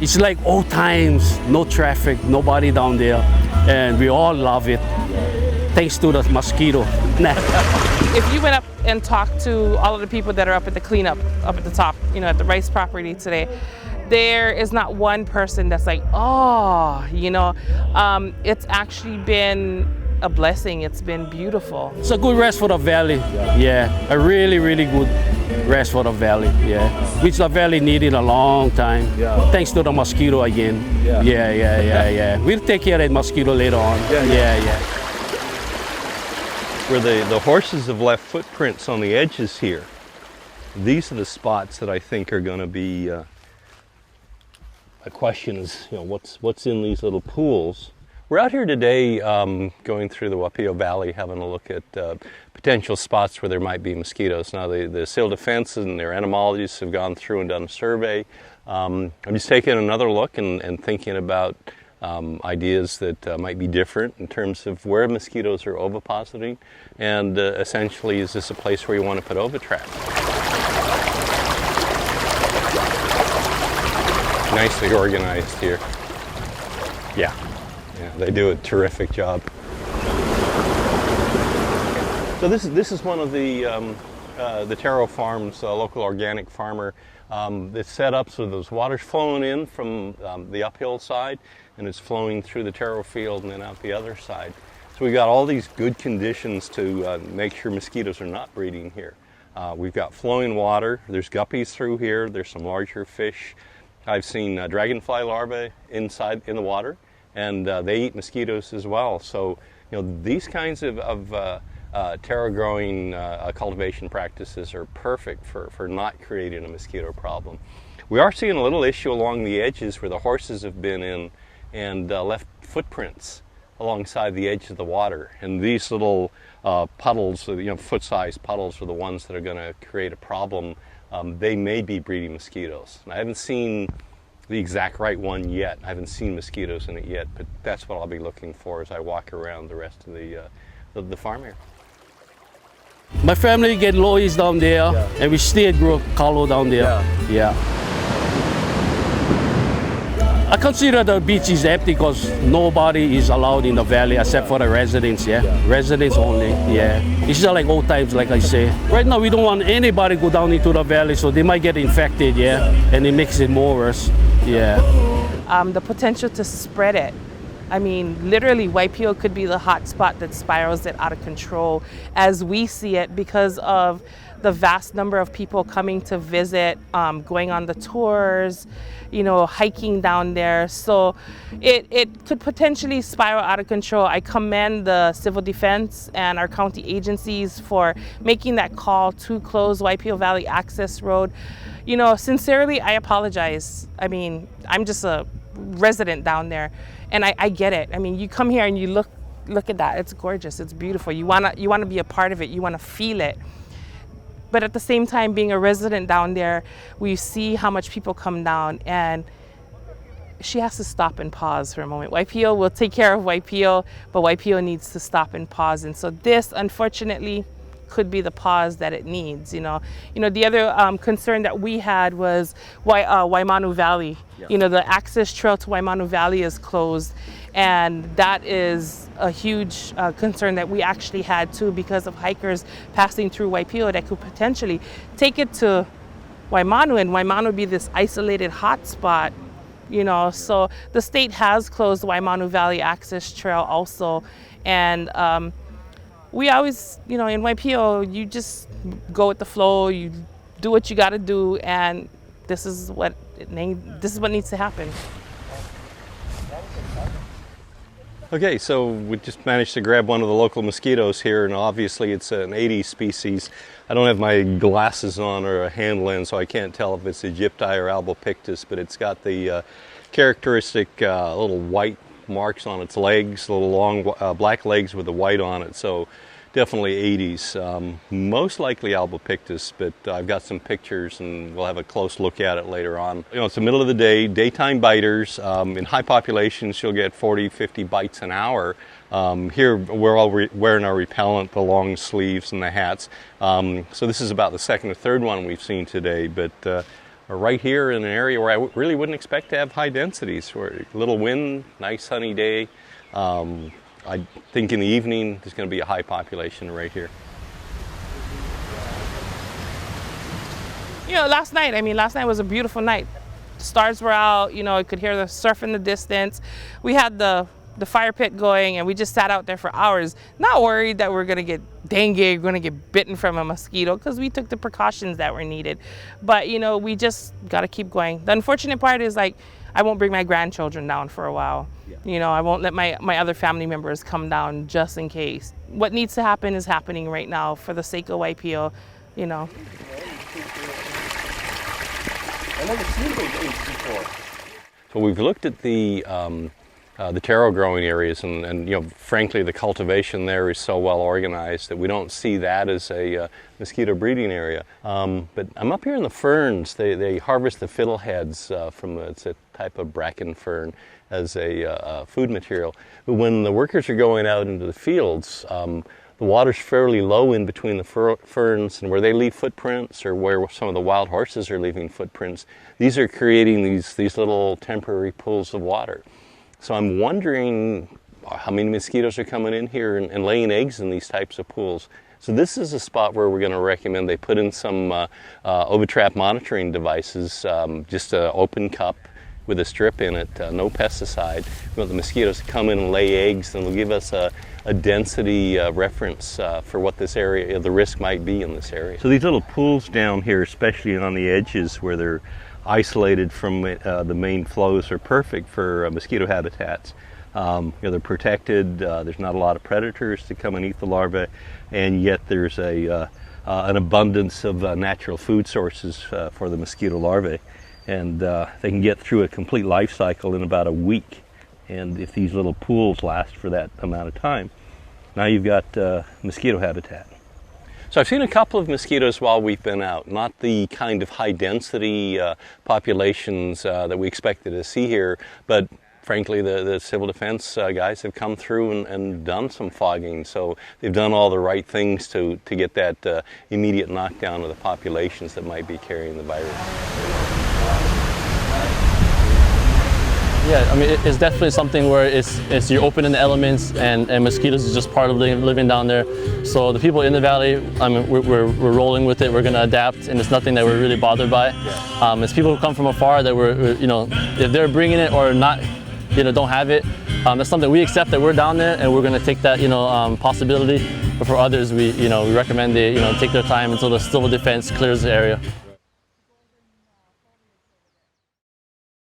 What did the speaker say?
It's like old times, no traffic, nobody down there, and we all love it. Thanks to the mosquito. If you went up and talked to all of the people that are up at the cleanup, up at the top, at the rice property today, there is not one person that's like, oh, it's actually been a blessing. It's been beautiful. It's a good rest for the valley. Yeah, a really, really good rest for the valley. Yeah, which the valley needed a long time. Thanks to the mosquito again. Yeah. We'll take care of that mosquito later on. Yeah. Where the horses have left footprints on the edges here, these are the spots that I think are going to be a question is, what's in these little pools. We're out here today going through the Waipi'o Valley, having a look at potential spots where there might be mosquitoes. Now the Civil Defense and their entomologists have gone through and done a survey. I'm just taking another look and thinking about ideas that might be different in terms of where mosquitoes are ovipositing, and essentially, is this a place where you want to put ovitraps? Nicely organized here. Yeah, they do a terrific job. So this is one of the Taro farms, a local organic farmer. It's set up so there's water's flowing in from the uphill side, and it's flowing through the taro field and then out the other side. So we've got all these good conditions to make sure mosquitoes are not breeding here. We've got flowing water, there's guppies through here, there's some larger fish. I've seen dragonfly larvae inside in the water, and they eat mosquitoes as well. So these kinds of taro growing cultivation practices are perfect for not creating a mosquito problem. We are seeing a little issue along the edges where the horses have been in and left footprints alongside the edge of the water. And these little puddles, foot-sized puddles, are the ones that are going to create a problem. They may be breeding mosquitoes. And I haven't seen the exact right one yet. I haven't seen mosquitoes in it yet, but that's what I'll be looking for as I walk around the rest of the farm here. My family get lois down there, and we still grow kalo down there. Yeah. I consider the beach is empty because nobody is allowed in the valley except for the residents. Residents only. It's just like old times, like I say. Right now we don't want anybody go down into the valley, so they might get infected. And it makes it more worse. The potential to spread it. I mean, literally, Waipi'o could be the hot spot that spirals it out of control as we see it, because of the vast number of people coming to visit, going on the tours, hiking down there. So it could potentially spiral out of control. I commend the Civil Defense and our county agencies for making that call to close Waipi'o Valley Access Road. Sincerely, I apologize. I mean, I'm just a resident down there, and I get it. I mean, you come here and you look at that. It's gorgeous. It's beautiful. You wanna be a part of it. You wanna feel it. But at the same time, being a resident down there, we see how much people come down, and she has to stop and pause for a moment. Waipi'o will take care of Waipi'o, but Waipi'o needs to stop and pause. And so this, unfortunately, could be the pause that it needs. The other concern that we had was Waimanu Valley. The access trail to Waimanu Valley is closed, and that is a huge concern that we actually had too, because of hikers passing through Waipi'o that could potentially take it to Waimanu, and Waimanu be this isolated hot spot. So the state has closed the Waimanu Valley Access Trail also, and we always, in Waipi'o, you just go with the flow, you do what you got to do, and this is what needs to happen. Okay, so we just managed to grab one of the local mosquitoes here, and obviously it's an 80 species. I don't have my glasses on or a hand lens, so I can't tell if it's Aegypti or albopictus, but it's got the characteristic little white marks on its legs, little long black legs with the white on it, so definitely 80s. Most likely albopictus, but I've got some pictures and we'll have a close look at it later on. It's the middle of the day, daytime biters. In high populations, you'll get 40, 50 bites an hour. Here, we're all wearing our repellent, the long sleeves and the hats. So this is about the second or third one we've seen today, but are right here in an area where I really wouldn't expect to have high densities. Where a little wind, nice sunny day. I think in the evening there's going to be a high population right here. You know, last night was a beautiful night. The stars were out, you know, I could hear the surf in the distance. We had the fire pit going and we just sat out there for hours, not worried that we're gonna get dengue, gonna get bitten from a mosquito, because we took the precautions that were needed. But, you know, we just gotta keep going. The unfortunate part is, like, I won't bring my grandchildren down for a while. Yeah. You know, I won't let my other family members come down just in case. What needs to happen is happening right now for the sake of Waipi'o, you know. I've never seen those before. So we've looked at the taro growing areas, and you know, frankly, the cultivation there is so well organized that we don't see that as a mosquito breeding area. But I'm up here in the ferns. They harvest the fiddleheads from it's a type of bracken fern as a food material. But when the workers are going out into the fields, the water's fairly low in between the ferns, and where they leave footprints, or where some of the wild horses are leaving footprints, these are creating these little temporary pools of water. So I'm wondering how many mosquitoes are coming in here and laying eggs in these types of pools. So this is a spot where we're going to recommend they put in some ovitrap monitoring devices, just an open cup with a strip in it, no pesticide. We want the mosquitoes to come in and lay eggs, and they'll give us a density reference for what this area, the risk might be in this area. So these little pools down here, especially on the edges where they're isolated from the main flows, are perfect for mosquito habitats. You know, they're protected, there's not a lot of predators to come and eat the larvae, and yet there's an abundance of natural food sources for the mosquito larvae. And they can get through a complete life cycle in about a week. And if these little pools last for that amount of time, now you've got mosquito habitat. So I've seen a couple of mosquitoes while we've been out, not the kind of high density populations that we expected to see here, but frankly the civil defense guys have come through and done some fogging, so they've done all the right things to get that immediate knockdown of the populations that might be carrying the virus. Yeah, I mean, it's definitely something where it's you're open in the elements, and mosquitoes is just part of living down there. So the people in the valley, I mean, we're rolling with it. We're going to adapt, and it's nothing that we're really bothered by. It's people who come from afar that we're, you know, if they're bringing it or not, you know, don't have it. That's something we accept that we're down there, and we're going to take that, you know, possibility. But for others, we recommend they, you know, take their time until the civil defense clears the area.